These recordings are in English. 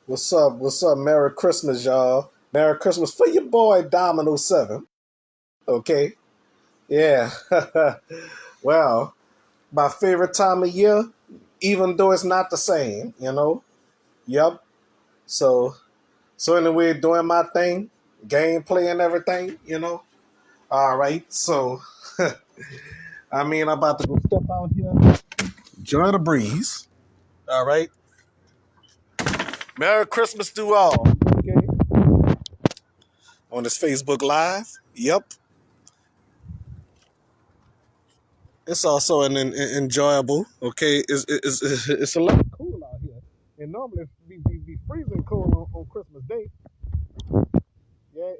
What's up? What's up? Merry Christmas, y'all. Merry Christmas for your boy Domino 7. Okay? Yeah. Well, my favorite time of year, even though it's not the same. Yep. So so anyway, doing my thing, gameplay and everything. All right. So I'm about to go step out here, enjoy the breeze. All right. Merry Christmas to all. Okay. On this Facebook Live. Yep. It's also enjoyable. Okay, it's a lot cool out here, and normally be freezing cold on Christmas Day. Yeah,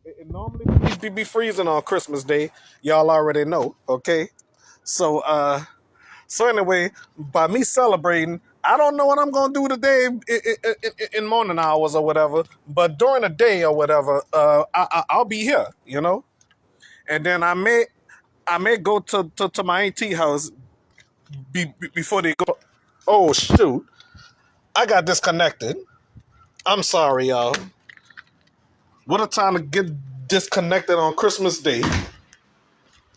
it normally be freezing on Christmas Day. Y'all already know. Okay, so so anyway, by me celebrating, I don't know what I'm gonna do today in morning hours or whatever, but during the day or whatever, I'll be here. And then I may go to my auntie house before they go. Oh shoot! I got disconnected. I'm sorry, y'all. What a time to get disconnected on Christmas Day.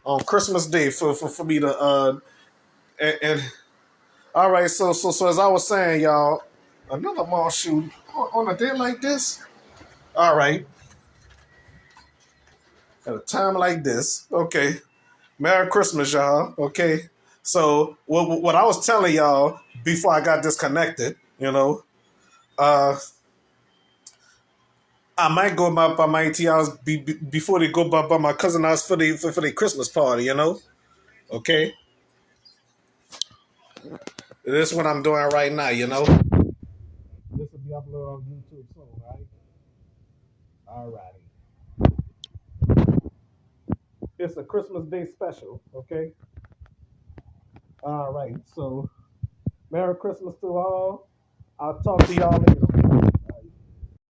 On Christmas Day for me to and all right. So as I was saying, y'all, another mall shoot on a day like this. All right, at a time like this. Okay, Merry Christmas, y'all. Okay. So what I was telling y'all before I got disconnected. Uh, I might go by my auntie house before they go by my cousin house for the Christmas party. Okay, this is what I'm doing right now. This will be uploaded on YouTube soon, right? Alrighty. It's a Christmas Day special. Okay. All right. So Merry Christmas to all. I'll talk to y'all later.